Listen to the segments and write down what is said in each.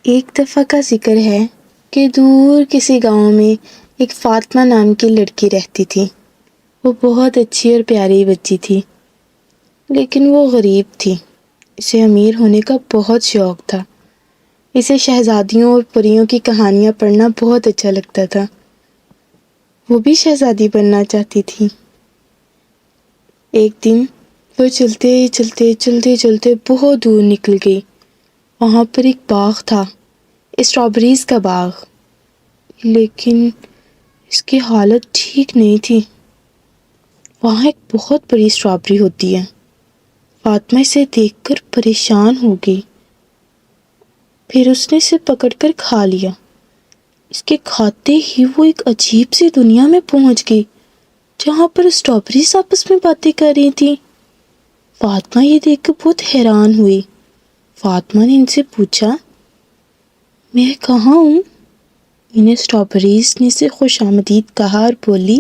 ایک دفعہ کا ذکر ہے کہ دور کسی گاؤں میں ایک فاطمہ نام کی لڑکی رہتی تھی۔ وہ بہت اچھی اور پیاری بچی تھی، لیکن وہ غریب تھی۔ اسے امیر ہونے کا بہت شوق تھا۔ اسے شہزادیوں اور پریوں کی کہانیاں پڑھنا بہت اچھا لگتا تھا۔ وہ بھی شہزادی بننا چاہتی تھی۔ ایک دن وہ چلتے بہت دور نکل گئی۔ وہاں پر ایک باغ تھا، اسٹرابریز کا باغ، لیکن اس کی حالت ٹھیک نہیں تھی۔ وہاں ایک بہت بڑی اسٹرابری ہوتی ہے۔ فاطمہ اسے دیکھ کر پریشان ہو گئی۔ پھر اس نے اسے پکڑ کر کھا لیا۔ اس کے کھاتے ہی وہ ایک عجیب سی دنیا میں پہنچ گئی، جہاں پر اسٹرابریز آپس میں باتیں کر رہی تھی۔ فاطمہ یہ دیکھ کر بہت حیران ہوئی۔ فاطمہ نے ان سے پوچھا، میں کہاں ہوں؟ انہیں اسٹرابریز نے اسے خوش آمدید کہا اور بولی،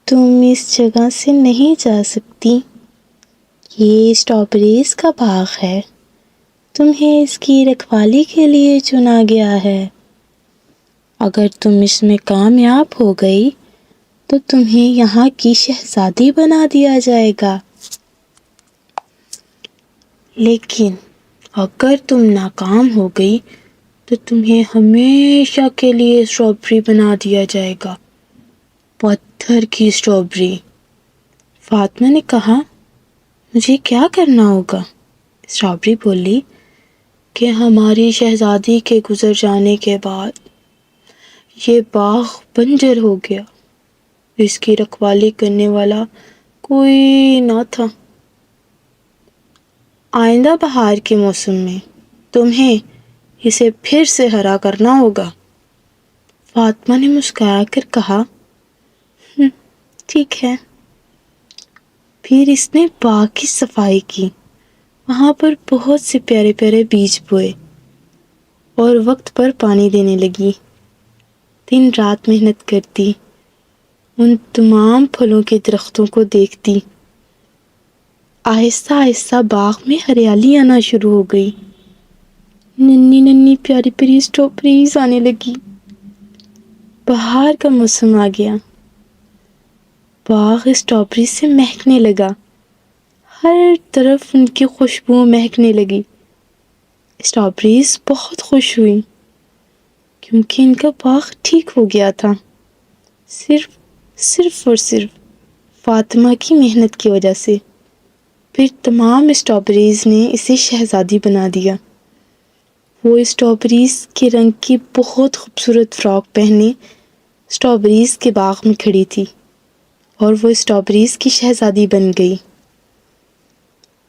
تم اس جگہ سے نہیں جا سکتی۔ یہ اسٹرابریز کا باغ ہے، تمہیں اس کی رکھوالی کے لیے چنا گیا ہے۔ اگر تم اس میں کامیاب ہو گئی تو تمہیں یہاں کی شہزادی بنا دیا جائے گا، لیکن اگر تم ناکام ہو گئی تو تمہیں ہمیشہ کے لیے اسٹرابری بنا دیا جائے گا، پتھر کی اسٹرابری۔ فاطمہ نے کہا، مجھے کیا کرنا ہوگا؟ اسٹرابری بولی کہ ہماری شہزادی کے گزر جانے کے بعد یہ باغ بنجر ہو گیا، اس کی رکھوالی کرنے والا کوئی نہ تھا۔ آئندہ بہار کے موسم میں تمہیں اسے پھر سے ہرا کرنا ہوگا۔ فاطمہ نے مسکرا کر کہا، ٹھیک ہے۔ پھر اس نے باغ کی صفائی کی، وہاں پر بہت سے پیارے پیارے بیج بوئے اور وقت پر پانی دینے لگی۔ دن رات محنت کرتی، ان تمام پھلوں کے درختوں کو دیکھتی۔ آہستہ آہستہ باغ میں ہریالی آنا شروع ہو گئی۔ ننھی ننھی پیاری پیاری اسٹرابریز آنے لگی۔ بہار کا موسم آ گیا۔ باغ اسٹرابری سے مہکنے لگا، ہر طرف ان کی خوشبو مہکنے لگی۔ اسٹرابریز بہت خوش ہوئی، کیونکہ ان کا باغ ٹھیک ہو گیا تھا، صرف اور صرف فاطمہ کی محنت کی وجہ سے۔ پھر تمام اسٹرابریز نے اسے شہزادی بنا دیا۔ وہ اسٹرابریز کے رنگ کی بہت خوبصورت فراک پہنے اسٹرابریز کے باغ میں کھڑی تھی، اور وہ اسٹرابریز کی شہزادی بن گئی۔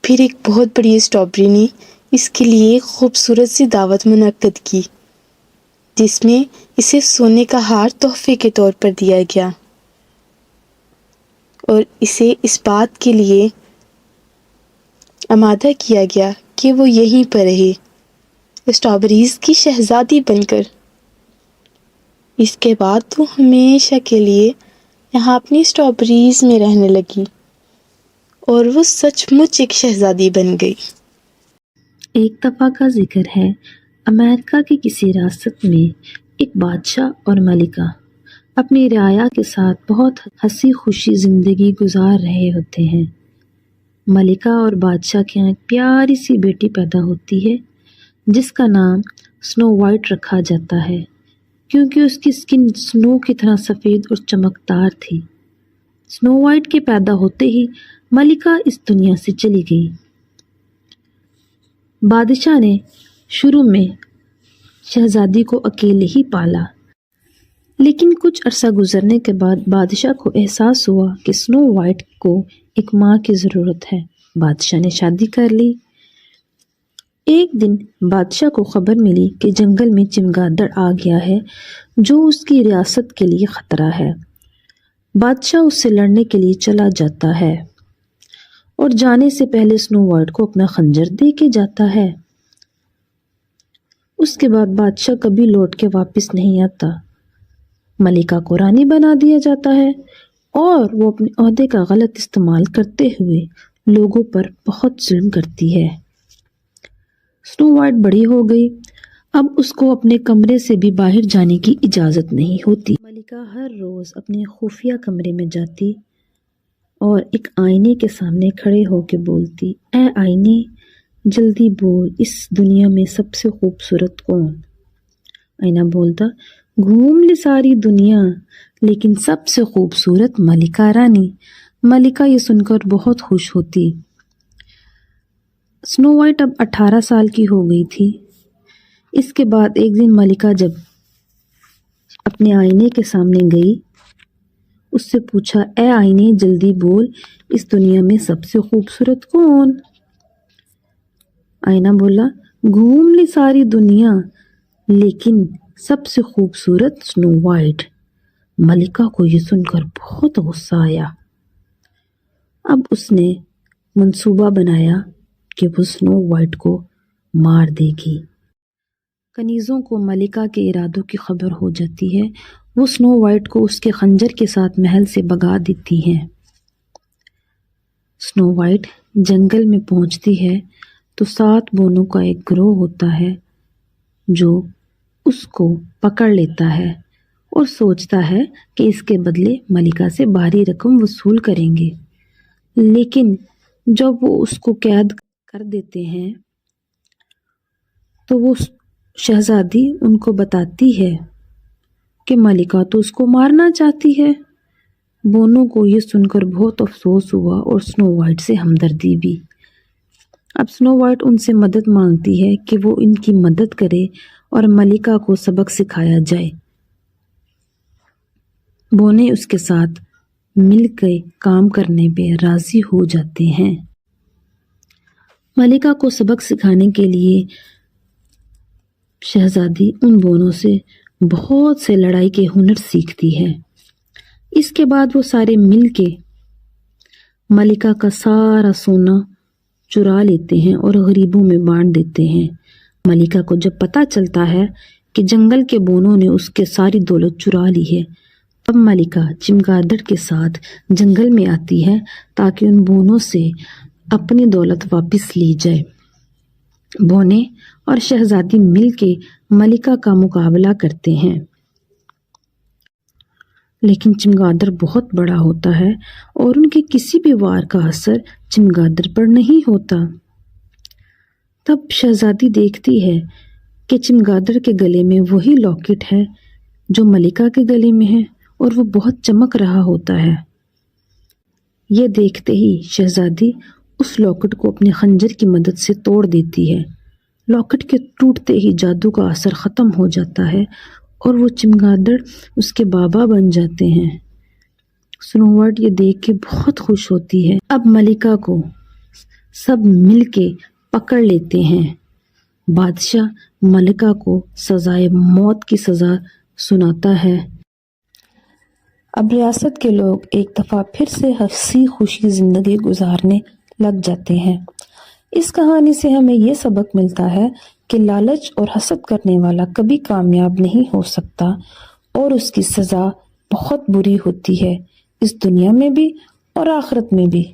پھر ایک بہت بڑی اسٹرابری نے اس کے لیے ایک خوبصورت سی دعوت منعقد کی، جس میں اسے سونے کا ہار تحفے کے طور پر دیا گیا، اور اسے اس بات کے لیے آمادہ کیا گیا کہ وہ یہیں پر رہے، اسٹرابریز کی شہزادی بن کر۔ اس کے بعد وہ ہمیشہ کے لیے یہاں اپنی اسٹرابریز میں رہنے لگی، اور وہ سچ مچ ایک شہزادی بن گئی۔ ایک دفعہ کا ذکر ہے، امریکہ کی کسی ریاست میں ایک بادشاہ اور ملکہ اپنی رعایا کے ساتھ بہت ہنسی خوشی زندگی گزار رہے ہوتے ہیں۔ ملکہ اور بادشاہ کے یہاں ایک پیاری سی بیٹی پیدا ہوتی ہے، جس کا نام سنو وائٹ رکھا جاتا ہے، کیونکہ اس کی سکن سنو کی طرح سفید اور چمکدار تھی۔ سنو وائٹ کے پیدا ہوتے ہی ملکہ اس دنیا سے چلی گئی۔ بادشاہ نے شروع میں شہزادی کو اکیلے ہی پالا، لیکن کچھ عرصہ گزرنے کے بعد بادشاہ کو احساس ہوا کہ سنو وائٹ کو ایک ماں کی ضرورت ہے۔ بادشاہ نے شادی کر لی۔ ایک دن بادشاہ کو خبر ملی کہ جنگل میں چمگادڑ آ گیا ہے، جو اس کی ریاست کے لیے خطرہ ہے۔ بادشاہ اس سے لڑنے کے لیے چلا جاتا ہے، اور جانے سے پہلے سنو وائٹ کو اپنا خنجر دے کے جاتا ہے۔ اس کے بعد بادشاہ کبھی لوٹ کے واپس نہیں آتا۔ ملکہ کو رانی بنا دیا جاتا ہے، اور وہ اپنے عہدے کا غلط استعمال کرتے ہوئے لوگوں پر بہت ظلم کرتی ہے۔ स्नो वाइट बड़ी हो गई। अब उसको अपने कमरे से भी बाहर जाने की इजाजत नहीं होती। मलिका हर रोज अपने खुफिया कमरे में जाती और एक आईने के सामने खड़े होकर बोलती, ऐ आईने, जल्दी बोल, इस दुनिया में सबसे खूबसूरत कौन? आईना बोलता, घूम ले सारी दुनिया, लेकिन सबसे खूबसूरत मलिका रानी। मलिका ये सुनकर बहुत खुश होती। स्नो वाइट अब 18 साल की हो गई थी। इसके बाद एक दिन मलिका जब अपने आईने के सामने गई, उससे पूछा, ऐ आईने, जल्दी बोल, इस दुनिया में सबसे खूबसूरत कौन? आईना बोला, घूम ले सारी दुनिया, लेकिन सबसे खूबसूरत स्नो वाइट। मलिका को ये सुनकर बहुत गुस्सा आया। अब उसने मंसूबा बनाया कि वो स्नो वाइट को मार देगी। कनीज़ों को मलिका के इरादों की खबर हो जाती है। वो स्नो वाइट को उसके खंजर के साथ महल से भगा देती हैं। स्नो वाइट जंगल में पहुंचती है तो 7 बोनों का एक ग्रोह होता है जो उसको पकड़ लेता है और सोचता है कि इसके बदले मलिका से भारी रकम वसूल करेंगे। लेकिन जब वो उसको कैद कर देते हैं तो वो शहजादी उनको बताती है कि मलिका तो उसको मारना चाहती है। बोनों को ये सुनकर बहुत अफसोस हुआ और स्नो वाइट से हमदर्दी भी। अब स्नो वाइट उनसे मदद मांगती है कि वो इनकी मदद करे और मलिका को सबक सिखाया जाए। बोने उसके साथ मिलकर काम करने पे राजी हो जाते हैं। मलिका को सबक सिखाने के लिए शहजादी उन बोनों से बहुत से लड़ाई के हुनर सीखती है। इसके बाद वो सारे मिलके मलिका का सारा सोना चुरा लेते हैं और गरीबों में बांट देते हैं। मलिका को जब पता चलता है कि जंगल के बोनों ने उसके सारी दौलत चुरा ली है, तब मलिका चमगादड़ के साथ जंगल में आती है ताकि उन बोनों से अपनी दौलत वापस ली जाए। बोने और शहजादी मिलके मलिका का मुकाबला करते हैं, लेकिन चमगादड़ बहुत बड़ा होता है और उनके किसी भी वार का असर चमगादड़ पर नहीं होता। तब शहजादी देखती है कि चमगादड़ के गले में वही लॉकेट है जो मलिका के गले में है और वो बहुत चमक रहा होता है। ये देखते ही शहजादी उस लॉकेट को अपने खंजर की मदद से तोड़ देती है। लॉकेट के टूटते ही जादू का असर खत्म हो जाता है और वो चमगादड़ उसके बाबा बन जाते हैं। स्नो वाइट ये देख के बहुत खुश होती है। अब मलिका को सब मिलके पकड़ लेते हैं। बादशाह मलिका को सजाए मौत की सजा सुनाता है। अब रियासत के लोग एक दफ़ा फिर से हंसी खुशी ज़िंदगी गुजारने लग जाते हैं। इस कहानी से हमें ये सबक मिलता है कि लालच और हसद करने वाला कभी कामयाब नहीं हो सकता और उसकी सज़ा बहुत बुरी होती है, इस दुनिया में भी और आखिरत में भी।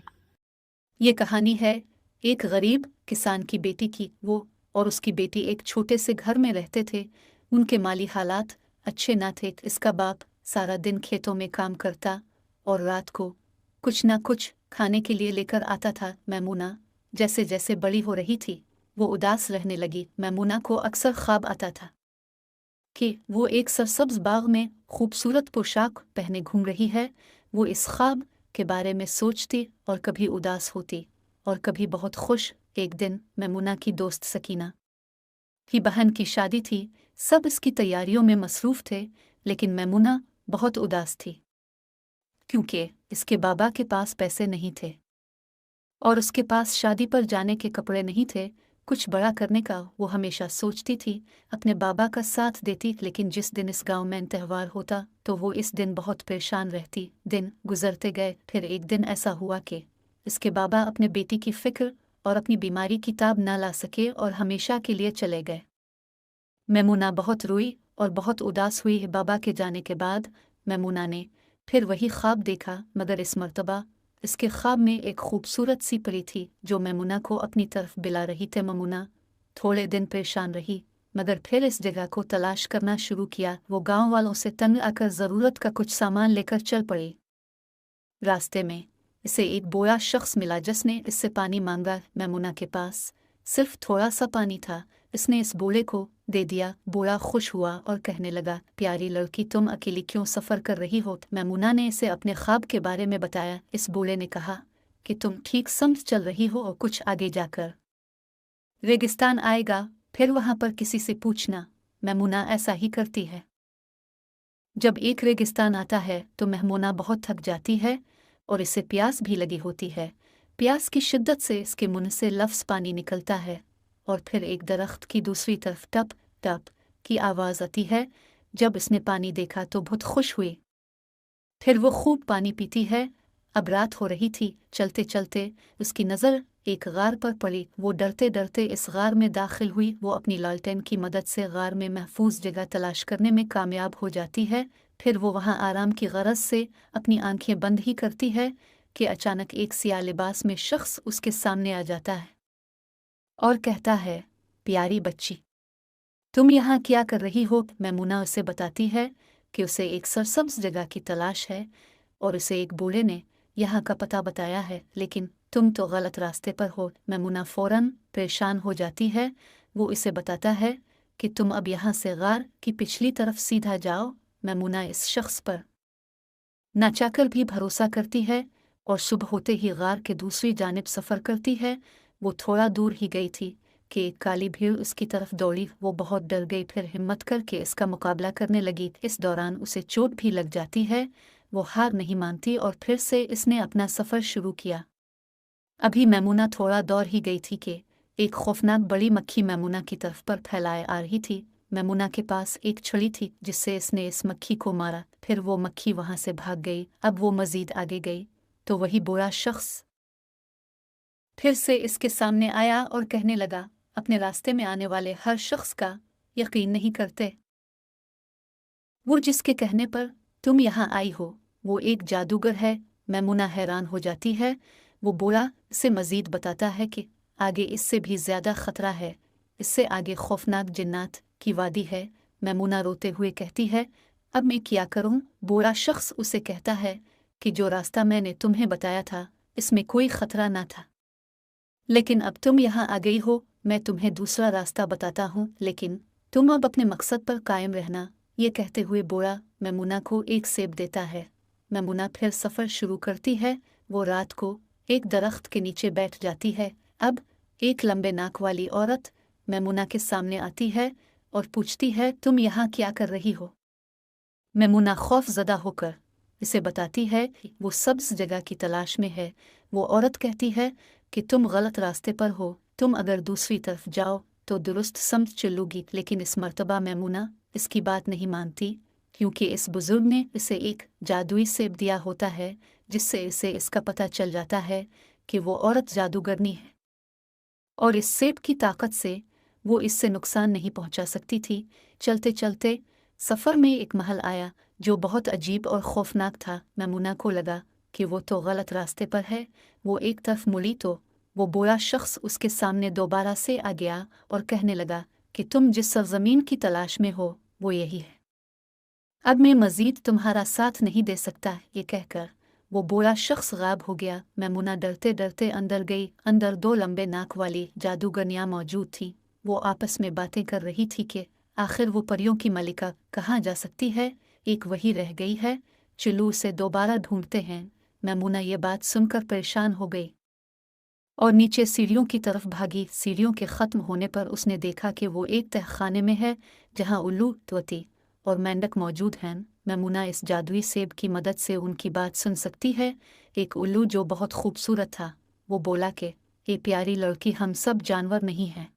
ये कहानी है एक गरीब किसान की बेटी की। वो और उसकी बेटी एक छोटे से घर में रहते थे। उनके माली हालात अच्छे ना थे। इसका बाप सारा दिन खेतों में काम करता और रात को कुछ ना कुछ खाने के लिए लेकर आता था। मैमूना जैसे जैसे बड़ी हो रही थी वो उदास रहने लगी। मैमूना को अक्सर ख्वाब आता था कि वो एक सरसब्ज बाग में खूबसूरत पोशाक पहने घूम रही है। वो इस ख्वाब के बारे में सोचती और कभी उदास होती और कभी बहुत खुश। एक दिन मैमूना की दोस्त सकीना की बहन की शादी थी। सब इसकी तैयारियों में मसरूफ थे, लेकिन मैमूना बहुत उदास थी क्योंकि इसके बाबा के पास पैसे नहीं थे और उसके पास शादी पर जाने के कपड़े नहीं थे। कुछ बड़ा करने का वो हमेशा सोचती थी, अपने बाबा का साथ देती, लेकिन जिस दिन इस गांव में त्यौहार होता तो वो इस दिन बहुत परेशान रहती। दिन गुजरते गए। फिर एक दिन ऐसा हुआ कि इसके बाबा अपने बेटी की फिक्र और अपनी बीमारी की ताब न ला सके और हमेशा के लिए चले गए। मैमूना बहुत रोई और बहुत उदास हुई। बाबा के जाने के बाद मैमूना ने फिर वही ख्वाब देखा, मगर इस मर्तबा इसके ख्वाब में एक खूबसूरत सी परी थी जो मैमूना को अपनी तरफ बुला रही थी। मैमूना थोड़े दिन परेशान रही, मगर फिर इस जगह को तलाश करना शुरू किया। वो गांव वालों से तंग आकर ज़रूरत का कुछ सामान लेकर चल पड़ी। रास्ते में इसे एक बोया शख्स मिला जिसने इससे पानी मांगा। मैमुना के पास सिर्फ थोड़ा सा पानी था। इसने इस बोले को दे दिया। बोया खुश हुआ और कहने लगा, प्यारी लड़की, तुम अकेली क्यों सफ़र कर रही हो? मैमुना ने इसे अपने ख्वाब के बारे में बताया। इस बोले ने कहा कि तुम ठीक समझ चल रही हो और कुछ आगे जाकर रेगिस्तान आएगा, फिर वहां पर किसी से पूछना। मैमुना ऐसा ही करती है। जब एक रेगिस्तान आता है तो मैमुना बहुत थक जाती है और इसे प्यास भी लगी होती है। प्यास की शिद्दत से इसके मुंह से लफ्ज़ पानी निकलता है और फिर एक दरख्त की दूसरी तरफ टप टप की आवाज़ आती है। जब इसने पानी देखा तो बहुत खुश हुई। फिर वो खूब पानी पीती है। अब रात हो रही थी। चलते चलते उसकी नज़र एक गार पर पड़ी। वो डरते डरते इस गार में दाखिल हुई। वो अपनी लालटेन की मदद से गार में महफूज जगह तलाश करने में कामयाब हो जाती है। फिर वो वहाँ आराम की गरज से अपनी आंखें बंद ही करती है कि अचानक एक सियाह लिबास में शख्स उसके सामने आ जाता है और कहता है, प्यारी बच्ची, तुम यहाँ क्या कर रही हो? मैमुना उसे बताती है कि उसे एक सरसब्ज जगह की तलाश है और उसे एक बूढ़े ने यहाँ का पता बताया है, लेकिन तुम तो गलत रास्ते पर हो। मैमुना फौरन परेशान हो जाती है। वो इसे बताता है कि तुम अब यहाँ से गार की पिछली तरफ सीधा जाओ। मैमुना इस शख्स पर ना चाहकर भी भरोसा करती है और सुबह होते ही गार के दूसरी जानिब सफ़र करती है। वो थोड़ा दूर ही गई थी कि एक काली भीड़ उसकी तरफ दौड़ी। वो बहुत डर गई, फिर हिम्मत करके इसका मुकाबला करने लगी। इस दौरान उसे चोट भी लग जाती है। वो हार नहीं मानती और फिर से इसने अपना सफ़र शुरू किया। अभी मैमुना थोड़ा दौड़ ही गई थी कि एक खौफनाक बड़ी मक्खी मैमुना की तरफ पर फैलाए आ रही थी। मैमुना के पास एक छड़ी थी जिससे इसने इस मक्खी को मारा। फिर वो मक्खी वहां से भाग गई। अब वो मजीद आगे गई तो वही बुरा शख्स फिर से इसके सामने आया और कहने लगा, अपने रास्ते में आने वाले हर शख्स का यकीन नहीं करते। वो जिसके कहने पर तुम यहाँ आई हो वो एक जादूगर है। मैमुना हैरान हो जाती है। वो बुरा से मजीद बताता है कि आगे इससे भी ज़्यादा ख़तरा है। इससे आगे खौफनाक जिन्नात की वादी है। मैमुना रोते हुए कहती है, अब मैं क्या करूं? बुरा शख्स उसे कहता है कि जो रास्ता मैंने तुम्हें बताया था इसमें कोई ख़तरा ना था, लेकिन अब तुम यहाँ आ गई हो। मैं तुम्हें दूसरा रास्ता बताता हूँ, लेकिन तुम अब अपने मकसद पर कायम रहना। ये कहते हुए बुरा मैमुना को एक सेब देता है। मैमुना फिर सफ़र शुरू करती है। वो रात को एक दरख्त के नीचे बैठ जाती है। अब एक लंबे नाक वाली औरत मैमुना के सामने आती है और पूछती है, तुम यहाँ क्या कर रही हो? मैमुना खौफज़दा होकर इसे बताती है कि वो सब्ज़ जगह की तलाश में है। वो औरत कहती है कि तुम गलत रास्ते पर हो। तुम अगर दूसरी तरफ जाओ तो दुरुस्त समझ चलोगी। लेकिन इस मर्तबा मैमुना इसकी बात नहीं मानती, क्योंकि इस बुजुर्ग ने इसे एक जादुई सेब दिया होता है जिससे इसे इसका पता चल जाता है कि वो औरत जादूगरनी है और इस सेब की ताकत से वो इससे नुकसान नहीं पहुंचा सकती थी। चलते चलते सफ़र में एक महल आया जो बहुत अजीब और खौफनाक था। मैमुना को लगा कि वो तो गलत रास्ते पर है। वो एक तरफ मुड़ी तो वो बुरा शख्स उसके सामने दोबारा से आ गया और कहने लगा कि तुम जिस सरजमीन की तलाश में हो वो यही है। अब मैं मज़ीद तुम्हारा साथ नहीं दे सकता। ये कहकर वो बुरा शख्स गायब हो गया। मैमुना डरते डरते अंदर गई। अंदर दो लंबे नाक वाली जादूगरनियाँ मौजूद थीं। वो आपस में बातें कर रही थी कि आखिर वो परियों की मलिका कहाँ जा सकती है। एक वही रह गई है, चलो उसे दोबारा ढूंढते हैं। मैमुना ये बात सुनकर परेशान हो गई और नीचे सीढ़ियों की तरफ भागी। सीढ़ियों के ख़त्म होने पर उसने देखा कि वो एक तहखाने में है जहाँ उल्लू, तोती और मेंढक मौजूद हैं। मैमुना इस जादुई सेब की मदद से उनकी बात सुन सकती है। एक उल्लू जो बहुत खूबसूरत था वो बोला कि ये प्यारी लड़की, हम सब जानवर नहीं हैं,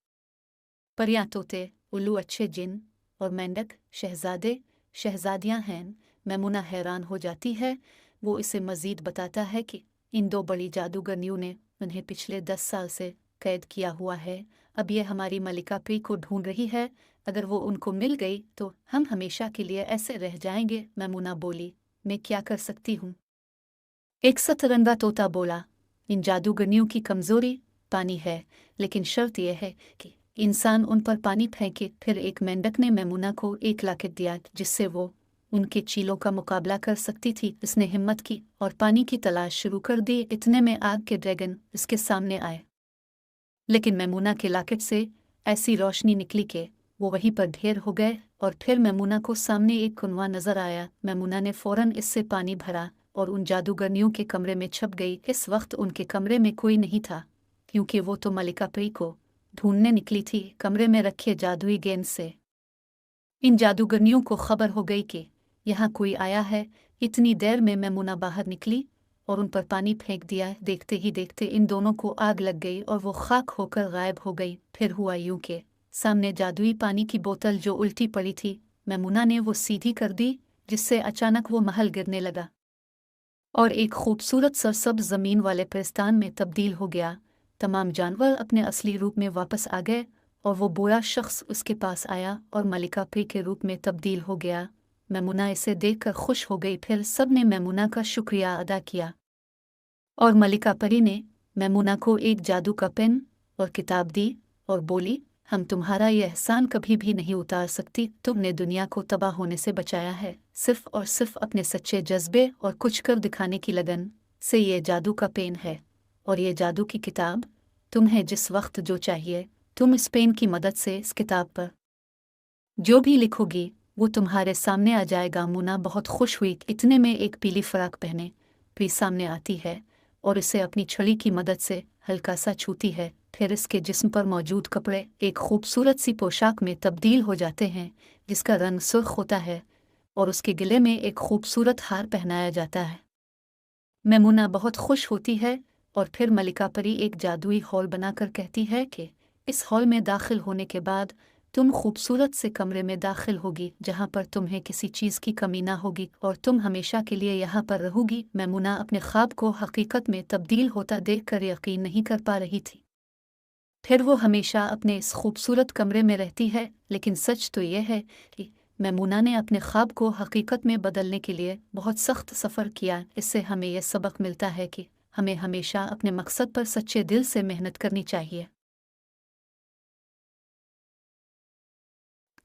परियां, तोते, उल्लू अच्छे जिन और मेंढक शहजादे शहजादियां हैं। मैमुना हैरान हो जाती है। वो इसे मज़ीद बताता है कि इन दो बड़ी जादूगरनियों ने उन्हें पिछले 10 साल से कैद किया हुआ है। अब ये हमारी मलिका पी को ढूंढ रही है। अगर वो उनको मिल गई तो हम हमेशा के लिए ऐसे रह जाएंगे। मैमुना बोली, मैं क्या कर सकती हूँ? एक सतरंगा तोता बोला, इन जादूगरनियों की कमज़ोरी पानी है, लेकिन शर्त यह है कि इंसान उन पर पानी फेंके। फिर एक मेंढक ने मैमुना को एक लाकेट दिया जिससे वो उनके चीलों का मुकाबला कर सकती थी। इसने हिम्मत की और पानी की तलाश शुरू कर दी। इतने में आग के ड्रैगन इसके सामने आए, लेकिन मैमुना के लाकेट से ऐसी रोशनी निकली कि वो वहीं पर ढेर हो गए। और फिर मैमुना को सामने एक कुनवा नजर आया। मैमुना ने फौरन इससे पानी भरा और उन जादूगरनियों के कमरे में छप गई। इस वक्त उनके कमरे में कोई नहीं था, क्योंकि वो तो मलिका परी को ढूंढने निकली थी कमरे में रखे जादुई गेंद से। इन जादूगरनियों को खबर हो गई कि यहाँ कोई आया है। इतनी देर में मैमुना बाहर निकली और उन पर पानी फेंक दिया। देखते ही देखते इन दोनों को आग लग गई और वो खाक होकर गायब हो गई। फिर हुआ यूं कि सामने जादुई पानी की बोतल जो उल्टी पड़ी थी, मैमुना ने वो सीधी कर दी, जिससे अचानक वो महल गिरने लगा और एक खूबसूरत सरसब्ज जमीन वाले पेस्तान में तब्दील हो गया। तमाम जानवर अपने असली रूप में वापस आ गए और वो बुरा शख्स उसके पास आया और मलिका परी के रूप में तब्दील हो गया। मैमुना इसे देखकर खुश हो गई। फिर सब ने मैमुना का शुक्रिया अदा किया और मलिका परी ने मैमुना को एक जादू का पेन और किताब दी और बोली, हम तुम्हारा यह एहसान कभी भी नहीं उतार सकती। तुमने दुनिया को तबाह होने से बचाया है सिर्फ और सिर्फ अपने सच्चे जज्बे और कुछ कर दिखाने की लगन से। ये जादू का पेन है और ये जादू की किताब। तुम्हें जिस वक्त जो चाहिए तुम इस पेन की मदद से इस किताब पर जो भी लिखोगी वो तुम्हारे सामने आ जाएगा। मुना बहुत खुश हुई। इतने में एक पीली फराक पहने परी सामने आती है और इसे अपनी छड़ी की मदद से हल्का सा छूती है। फिर इसके जिस्म पर मौजूद कपड़े एक खूबसूरत सी पोशाक में तब्दील हो जाते हैं जिसका रंग सुर्ख होता है और उसके गले में एक खूबसूरत हार पहनाया जाता है। मैमुना बहुत खुश होती है और फिर मलिका परी एक जादुई हॉल बनाकर कहती है कि इस हॉल में दाखिल होने के बाद तुम खूबसूरत से कमरे में दाखिल होगी जहाँ पर तुम्हें किसी चीज़ की कमी ना होगी और तुम हमेशा के लिए यहाँ पर रहोगी। मैमुना अपने ख्वाब को हकीकत में तब्दील होता देखकर यकीन नहीं कर पा रही थी। फिर वो हमेशा अपने इस खूबसूरत कमरे में रहती है, लेकिन सच तो यह है कि मैमुना ने अपने ख्वाब को हकीकत में बदलने के लिए बहुत सख्त सफ़र किया। इससे हमें यह सबक मिलता है कि हमें हमेशा अपने मकसद पर सच्चे दिल से मेहनत करनी चाहिए।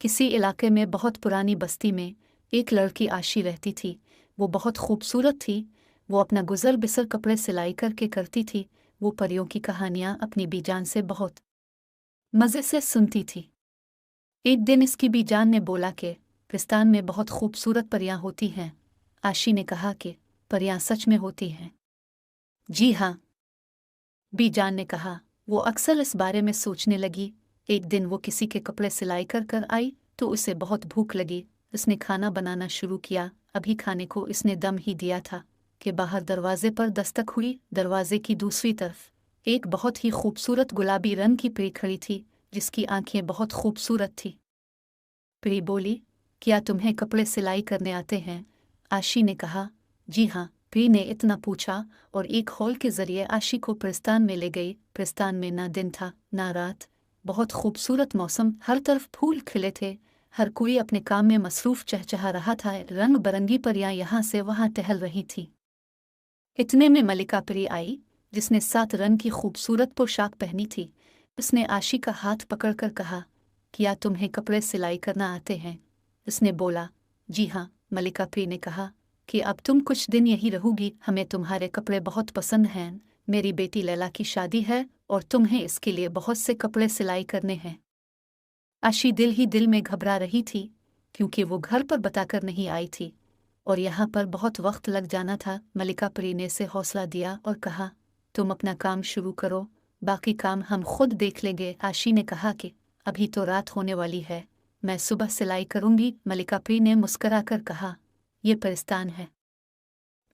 किसी इलाके में बहुत पुरानी बस्ती में एक लड़की आशी रहती थी। वो बहुत खूबसूरत थी। वो अपना गुजर बिसर कपड़े सिलाई करके करती थी। वो परियों की कहानियाँ अपनी बीजान से बहुत मज़े से सुनती थी। एक दिन इसकी बीजान ने बोला कि पाकिस्तान में बहुत खूबसूरत परियां होती हैं। आशी ने कहा कि परियां सच में होती हैं? जी हाँ, बीजान ने कहा। वो अक्सर इस बारे में सोचने लगी। एक दिन वो किसी के कपड़े सिलाई कर कर आई तो उसे बहुत भूख लगी। उसने खाना बनाना शुरू किया। अभी खाने को इसने दम ही दिया था कि बाहर दरवाजे पर दस्तक हुई। दरवाजे की दूसरी तरफ एक बहुत ही खूबसूरत गुलाबी रंग की परी खड़ी थी जिसकी आंखें बहुत खूबसूरत थी। परी बोली, क्या तुम्हें कपड़े सिलाई करने आते हैं? आशी ने कहा, जी हाँ। परी ने इतना पूछा और एक हॉल के जरिए आशी को प्रस्तान में ले गई। प्रस्तान में ना दिन था ना रात। बहुत खूबसूरत मौसम, हर तरफ फूल खिले थे। हर कोई अपने काम में मसरूफ चहचहा रहा था। रंग बरंगी परियां यहाँ से वहाँ टहल रही थी। इतने में मलिका परी आई जिसने 7 रंग की खूबसूरत पोशाक पहनी थी। उसने आशी का हाथ पकड़कर कहा, क्या तुम्हें कपड़े सिलाई करना आते हैं? उसने बोला, जी हाँ। मलिका परी ने कहा कि अब तुम कुछ दिन यही रहोगी। हमें तुम्हारे कपड़े बहुत पसंद हैं। मेरी बेटी लैला की शादी है और तुम्हें इसके लिए बहुत से कपड़े सिलाई करने हैं। आशी दिल ही दिल में घबरा रही थी क्योंकि वो घर पर बताकर नहीं आई थी और यहाँ पर बहुत वक्त लग जाना था। मलिका परी ने इसे हौसला दिया और कहा, तुम अपना काम शुरू करो, बाकी काम हम खुद देख लेंगे। आशी ने कहा कि अभी तो रात होने वाली है, मैं सुबह सिलाई करूंगी। मलिका परी ने मुस्कराकर कहा, ये पाकिस्तान है,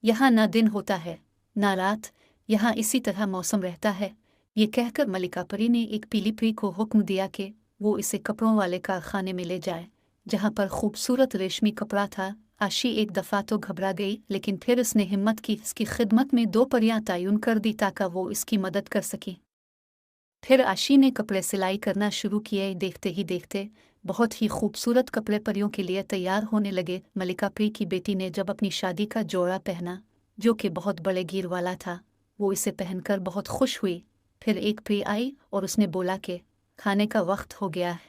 यहाँ ना दिन होता है ना रात, यहाँ इसी तरह मौसम रहता है। ये कहकर मलिका परी ने एक पीली परी को हुक्म दिया कि वो इसे कपड़ों वाले कारखाने में ले जाए जहाँ पर खूबसूरत रेशमी कपड़ा था। आशी एक दफ़ा तो घबरा गई, लेकिन फिर उसने हिम्मत की। इसकी खिदमत में 2 परियां तयन कर दी ताकि वो इसकी मदद कर सकी। फिर आशी ने कपड़े सिलाई करना शुरू किए। देखते ही देखते बहुत ही खूबसूरत कपड़े परियों के लिए तैयार होने लगे। मलिका परी की बेटी ने जब अपनी शादी का जोड़ा पहना जो कि बहुत बड़े घेर वाला था, वो इसे पहनकर बहुत खुश हुई। फिर एक परी आई और उसने बोला कि کھانے کا وقت ہو گیا ہے۔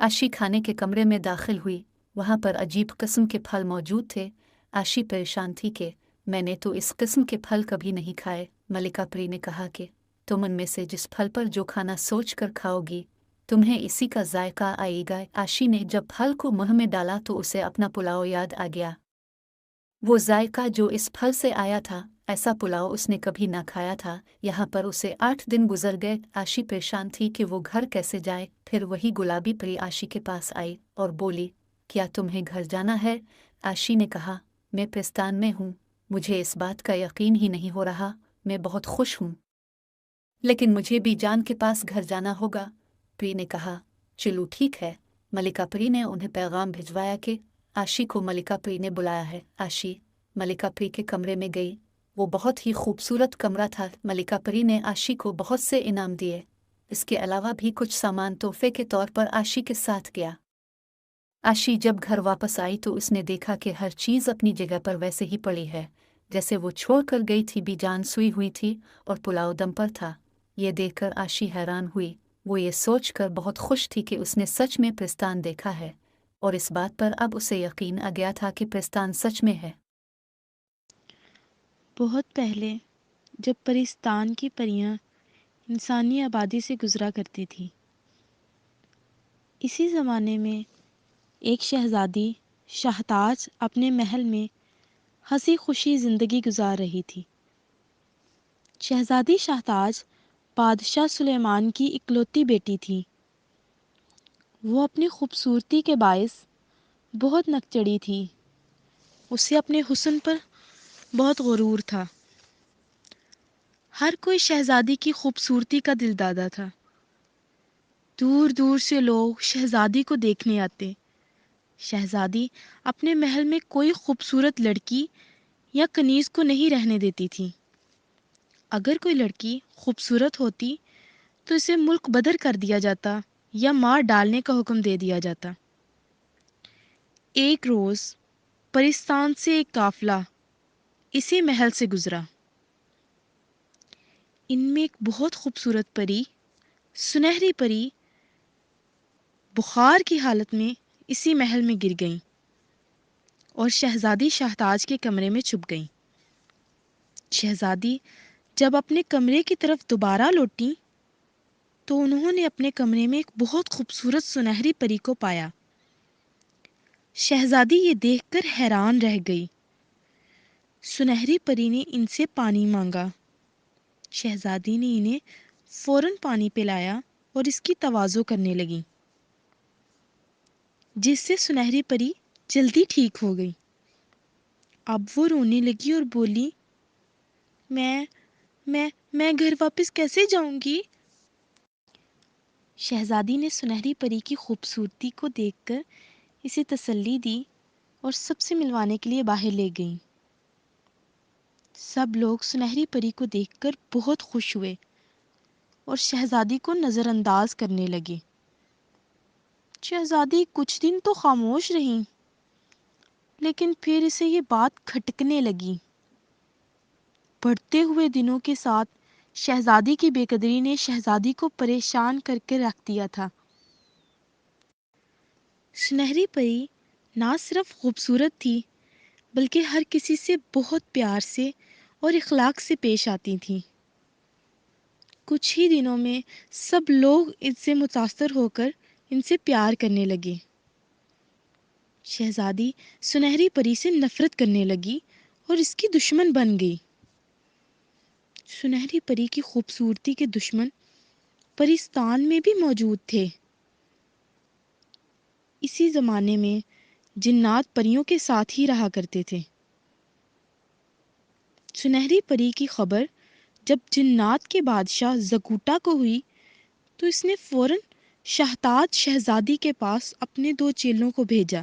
آشی کھانے کے کمرے میں داخل ہوئی، وہاں پر عجیب قسم کے پھل موجود تھے۔ آشی پریشان تھی کہ میں نے تو اس قسم کے پھل کبھی نہیں کھائے۔ ملکہ پری نے کہا کہ تم ان میں سے جس پھل پر جو کھانا سوچ کر کھاؤ گی تمہیں اسی کا ذائقہ آئے گا۔ آشی نے جب پھل کو منہ میں ڈالا تو اسے اپنا پلاؤ یاد آ گیا، وہ ذائقہ جو اس پھل سے آیا تھا، ایسا پلاؤ اس نے کبھی نہ کھایا تھا۔ یہاں پر اسے 8 دن گزر گئے۔ آشی پریشان تھی کہ وہ گھر کیسے جائے۔ پھر وہی گلابی پری آشی کے پاس آئی اور بولی، کیا تمہیں گھر جانا ہے؟ آشی نے کہا، میں پستان میں ہوں، مجھے اس بات کا یقین ہی نہیں ہو رہا، میں بہت خوش ہوں، لیکن مجھے بھی جان کے پاس گھر جانا ہوگا۔ پری نے کہا، چلو ٹھیک ہے۔ ملکہ پری نے انہیں پیغام بھجوایا کہ آشی کو ملکہ پری نے بلایا ہے۔ آشی ملکہ پری کے کمرے میں گئی، وہ بہت ہی خوبصورت کمرہ تھا۔ ملکہ پری نے آشی کو بہت سے انعام دیے، اس کے علاوہ بھی کچھ سامان تحفے کے طور پر آشی کے ساتھ گیا۔ آشی جب گھر واپس آئی تو اس نے دیکھا کہ ہر چیز اپنی جگہ پر ویسے ہی پڑی ہے جیسے وہ چھوڑ کر گئی تھی۔ بھی جان سوئی ہوئی تھی اور پلاؤ دم پر تھا۔ یہ دیکھ کر آشی حیران ہوئی، وہ یہ سوچ کر بہت خوش تھی کہ اس نے سچ میں پستان دیکھا ہے، اور اس بات پر اب اسے یقین آ گیا تھا کہ پستان سچ میں ہے۔ بہت پہلے جب پرستان کی پریاں انسانی آبادی سے گزرا کرتی تھی، اسی زمانے میں ایک شہزادی شاہتاج اپنے محل میں ہنسی خوشی زندگی گزار رہی تھی۔ شہزادی شاہتاج بادشاہ سلیمان کی اکلوتی بیٹی تھی۔ وہ اپنی خوبصورتی کے باعث بہت نکچڑی تھی، اسے اپنے حسن پر بہت غرور تھا۔ ہر کوئی شہزادی کی خوبصورتی کا دلدادہ تھا۔ دور دور سے لوگ شہزادی کو دیکھنے آتے۔ شہزادی اپنے محل میں کوئی خوبصورت لڑکی یا کنیز کو نہیں رہنے دیتی تھی۔ اگر کوئی لڑکی خوبصورت ہوتی تو اسے ملک بدر کر دیا جاتا یا مار ڈالنے کا حکم دے دیا جاتا۔ ایک روز پرستان سے ایک قافلہ اسی محل سے گزرا۔ ان میں ایک بہت خوبصورت پری، سنہری پری، بخار کی حالت میں اسی محل میں گر گئیں اور شہزادی شاہتاج کے کمرے میں چھپ گئیں۔ شہزادی جب اپنے کمرے کی طرف دوبارہ لوٹیں تو انہوں نے اپنے کمرے میں ایک بہت خوبصورت سنہری پری کو پایا۔ شہزادی یہ دیکھ کر حیران رہ گئی۔ سنہری پری نے ان سے پانی مانگا۔ شہزادی نے انہیں فوراً پانی پلایا اور اس کی تواضع کرنے لگی، جس سے سنہری پری جلدی ٹھیک ہو گئی۔ اب وہ رونے لگی اور بولی، میں گھر واپس کیسے جاؤں گی؟ شہزادی نے سنہری پری کی خوبصورتی کو دیکھ کر اسے تسلی دی اور سب سے ملوانے کے لیے باہر لے گئیں۔ سب لوگ سنہری پری کو دیکھ کر بہت خوش ہوئے اور شہزادی کو نظر انداز کرنے لگے۔ شہزادی کچھ دن تو خاموش رہیں، لیکن پھر اسے یہ بات کھٹکنے لگی۔ بڑھتے ہوئے دنوں کے ساتھ شہزادی کی بے قدری نے شہزادی کو پریشان کر کے رکھ دیا تھا۔ سنہری پری نہ صرف خوبصورت تھی بلکہ ہر کسی سے بہت پیار سے اور اخلاق سے پیش آتی تھی۔ کچھ ہی دنوں میں سب لوگ ان سے متاثر ہو کر ان سے پیار کرنے لگے۔ شہزادی سنہری پری سے نفرت کرنے لگی اور اس کی دشمن بن گئی۔ سنہری پری کی خوبصورتی کے دشمن پرستان میں بھی موجود تھے۔ اسی زمانے میں جنات پریوں کے ساتھ ہی رہا کرتے تھے۔ سنہری پری کی خبر جب جنات کے بادشاہ زکوٹا کو ہوئی تو اس نے فوراً شاہتاج شہزادی کے پاس اپنے 2 چیلوں کو بھیجا۔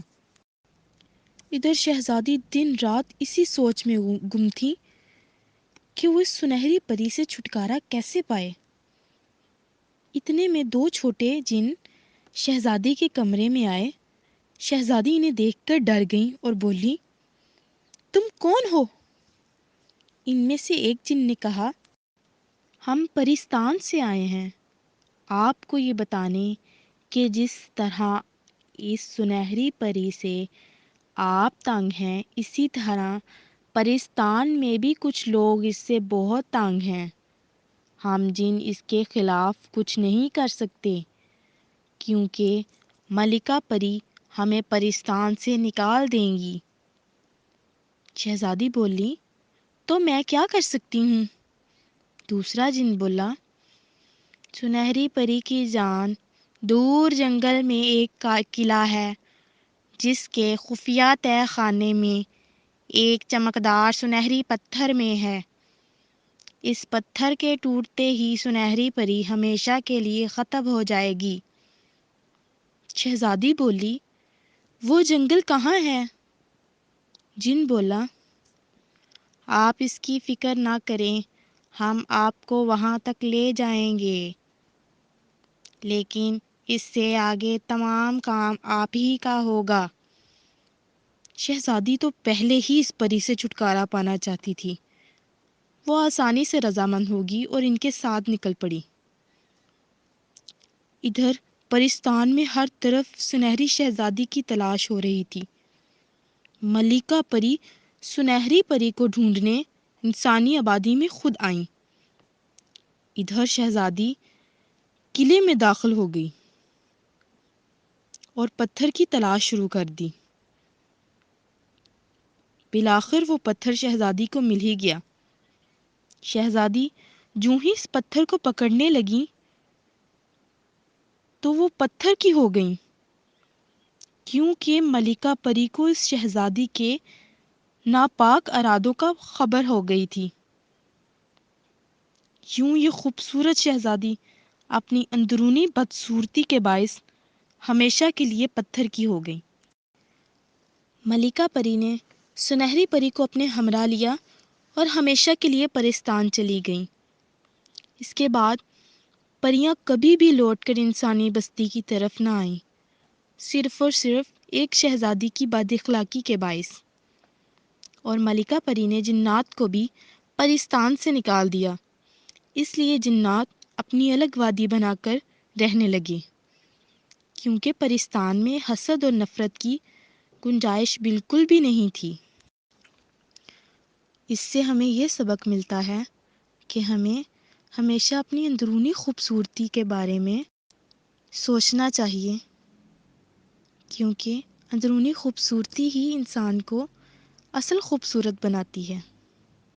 ادھر شہزادی دن رات اسی سوچ میں گم تھی کہ وہ اس سنہری پری سے چھٹکارا کیسے پائے۔ اتنے میں 2 چھوٹے جن شہزادی کے کمرے میں آئے۔ شہزادی انہیں دیکھ کر ڈر گئیں اور بولی، تم کون ہو؟ ان میں سے ایک جن نے کہا، ہم پرستان سے آئے ہیں، آپ کو یہ بتانے کہ جس طرح اس سنہری پری سے آپ تنگ ہیں، اسی طرح پرستان میں بھی کچھ لوگ اس سے بہت تنگ ہیں۔ ہم جن اس کے خلاف کچھ نہیں کر سکتے کیونکہ ملکہ پری ہمیں پرستان سے نکال دیں گی۔ شہزادی بولی، تو میں کیا کر سکتی ہوں؟ دوسرا جن بولا، سنہری پری کی جان دور جنگل میں ایک قلعہ ہے جس کے خفیہ تہہ خانے میں ایک چمکدار سنہری پتھر میں ہے۔ اس پتھر کے ٹوٹتے ہی سنہری پری ہمیشہ کے لیے ختم ہو جائے گی۔ شہزادی بولی، وہ جنگل کہاں ہے؟ جن بولا، آپ اس کی فکر نہ کریں، ہم آپ کو وہاں تک لے جائیں گے، لیکن اس سے آگے تمام کام آپ ہی کا ہوگا۔ شہزادی تو پہلے ہی اس پری سے چھٹکارا پانا چاہتی تھی۔ وہ آسانی سے رضامند ہوگی اور ان کے ساتھ نکل پڑی۔ ادھر پرستان میں ہر طرف سنہری شہزادی کی تلاش ہو رہی تھی۔ ملکہ پری سنہری پری کو ڈھونڈنے انسانی آبادی میں خود آئیں۔ ادھر شہزادی قلعے میں داخل ہو گئی اور پتھر کی تلاش شروع کر دی۔ بالآخر وہ پتھر شہزادی کو مل ہی گیا۔ شہزادی جوں ہی اس پتھر کو پکڑنے لگی تو وہ پتھر کی ہو گئیں، کیونکہ ملکہ پری کو اس شہزادی کے ناپاک ارادوں کا خبر ہو گئی تھی۔ یوں یہ خوبصورت شہزادی اپنی اندرونی بدصورتی کے باعث ہمیشہ کے لیے پتھر کی ہو گئی۔ ملکہ پری نے سنہری پری کو اپنے ہمراہ لیا اور ہمیشہ کے لیے پرستان چلی گئیں۔ اس کے بعد پریاں کبھی بھی لوٹ کر انسانی بستی کی طرف نہ آئیں، صرف اور صرف ایک شہزادی کی بد اخلاقی کے باعث۔ اور ملکہ پری نے جنات کو بھی پرستان سے نکال دیا، اس لیے جنات اپنی الگ وادی بنا کر رہنے لگے، کیونکہ پرستان میں حسد اور نفرت کی گنجائش بالکل بھی نہیں تھی۔ اس سے ہمیں یہ سبق ملتا ہے کہ ہمیں ہمیشہ اپنی اندرونی خوبصورتی کے بارے میں سوچنا چاہیے، کیونکہ اندرونی خوبصورتی ہی انسان کو اصل خوبصورت بناتی ہے۔